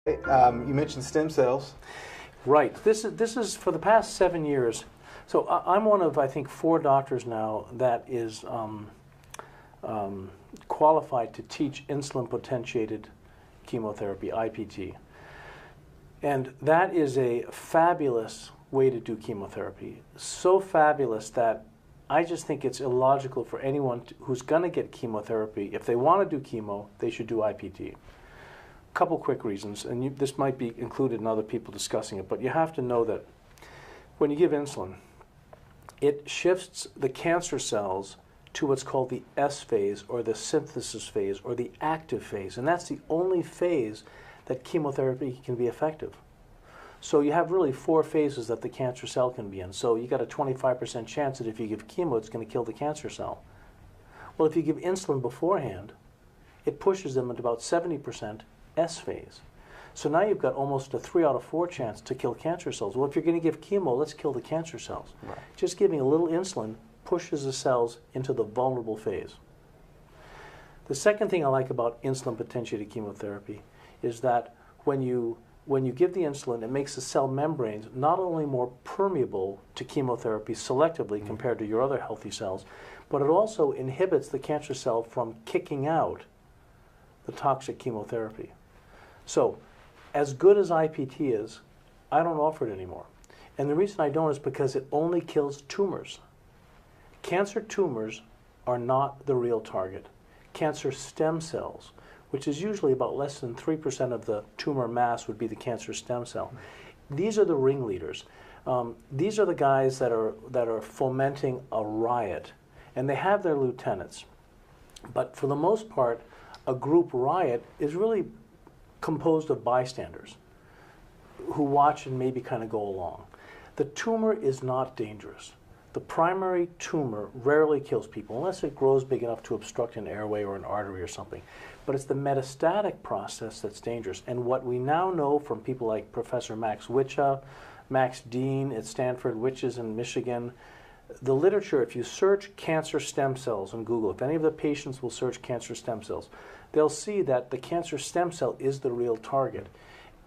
You mentioned stem cells. Right. This is for the past 7 years. So I'm one of, I think, 4 doctors now that is qualified to teach insulin potentiated chemotherapy, IPT. And that is a fabulous way to do chemotherapy. So fabulous that I just think it's illogical for anyone who's going to get chemotherapy. If they want to do chemo, they should do IPT. Couple quick reasons, and this might be included in other people discussing it, but you have to know that when you give insulin, it shifts the cancer cells to what's called the S phase, or the synthesis phase, or the active phase, and that's the only phase that chemotherapy can be effective. So you have really 4 phases that the cancer cell can be in. So you got a 25% chance that if you give chemo, it's going to kill the cancer cell. Well, if you give insulin beforehand, it pushes them into about 70% S phase. So now you've got almost a 3 out of 4 chance to kill cancer cells. Well, if you're going to give chemo, let's kill the cancer cells. Right. Just giving a little insulin pushes the cells into the vulnerable phase. The second thing I like about insulin potentiated chemotherapy is that when you give the insulin, it makes the cell membranes not only more permeable to chemotherapy selectively compared to your other healthy cells, but it also inhibits the cancer cell from kicking out the toxic chemotherapy. So, as good as IPT is, I don't offer it anymore. And the reason I don't is because it only kills tumors. Cancer tumors are not the real target. Cancer stem cells, which is usually about less than 3% of the tumor mass, would be the cancer stem cell. These are the ringleaders. These are the guys that are fomenting a riot, and they have their lieutenants. But for the most part, a group riot is really composed of bystanders who watch and maybe kind of go along. The tumor is not dangerous. The primary tumor rarely kills people unless it grows big enough to obstruct an airway or an artery or something. But it's the metastatic process that's dangerous. And what we now know from people like Professor Max Wicha, Max Dean at Stanford, Wiches in Michigan, the literature, if you search cancer stem cells on Google, if any of the patients will search cancer stem cells, they'll see that the cancer stem cell is the real target.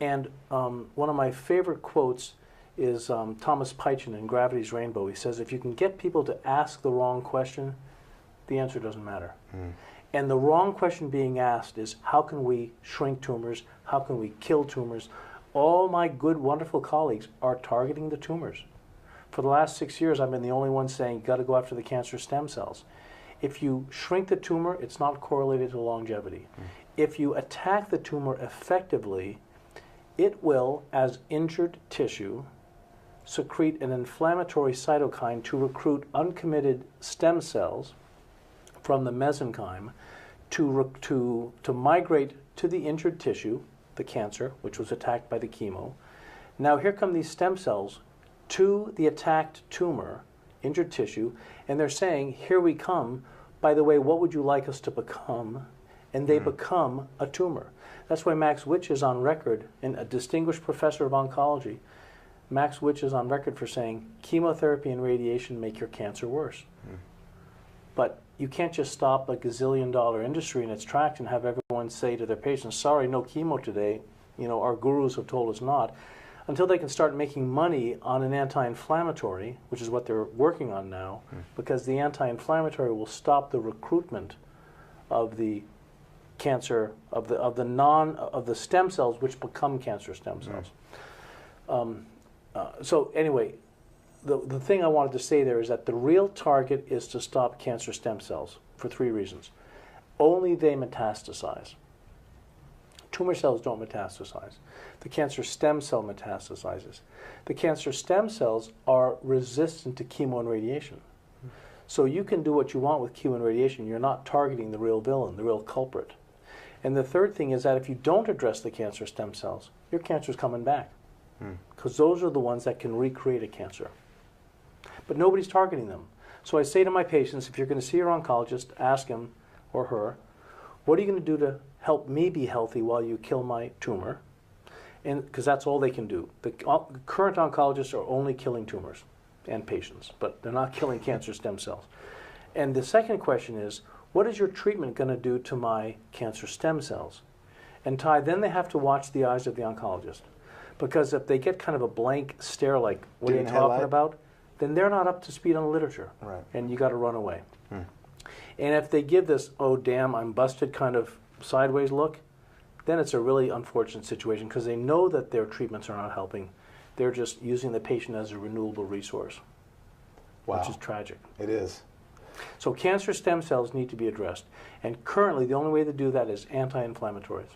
And one of my favorite quotes is Thomas Pynchon in Gravity's Rainbow. He says, if you can get people to ask the wrong question, the answer doesn't matter. And the wrong question being asked is, how can we shrink tumors? How can we kill tumors? All my good, wonderful colleagues are targeting the tumors. For the last 6 years, I've been the only one saying, you've got to go after the cancer stem cells. If you shrink the tumor, it's not correlated to longevity. If you attack the tumor effectively, it will, as injured tissue, secrete an inflammatory cytokine to recruit uncommitted stem cells from the mesenchyme to migrate to the injured tissue, the cancer, which was attacked by the chemo. Now here come these stem cells to the attacked tumor, injured tissue, and they're saying, here we come. By the way, what would you like us to become? And they become a tumor. That's why Max Witch is on record, and a distinguished professor of oncology, Max Witch is on record for saying, chemotherapy and radiation make your cancer worse. But you can't just stop a gazillion-dollar industry in its tracks and have everyone say to their patients, sorry, no chemo today. You know, our gurus have told us not. Until they can start making money on an anti-inflammatory, which is what they're working on now, because the anti-inflammatory will stop the recruitment of the cancer, of the stem cells which become cancer stem cells. So anyway, the thing I wanted to say there is that the real target is to stop cancer stem cells for 3 reasons. Only they metastasize. Tumor cells don't metastasize. The cancer stem cell metastasizes. The cancer stem cells are resistant to chemo and radiation. So you can do what you want with chemo and radiation. You're not targeting the real villain, the real culprit. And the third thing is that if you don't address the cancer stem cells, your cancer's coming back. Because those are the ones that can recreate a cancer. But nobody's targeting them. So I say to my patients, if you're going to see your oncologist, ask him or her, what are you going to do to help me be healthy while you kill my tumor? And because that's all they can do. The current oncologists are only killing tumors and patients, but they're not killing cancer stem cells. And the second question is, what is your treatment going to do to my cancer stem cells? And Ty, then they have to watch the eyes of the oncologist. Because if they get kind of a blank stare like, what are you talking about? Then they're not up to speed on the literature. Right. And you got to run away. And if they give this, oh damn, I'm busted kind of sideways look, then it's a really unfortunate situation because they know that their treatments are not helping. They're just using the patient as a renewable resource, which is tragic. It is. So cancer stem cells need to be addressed. And currently, the only way to do that is anti-inflammatories.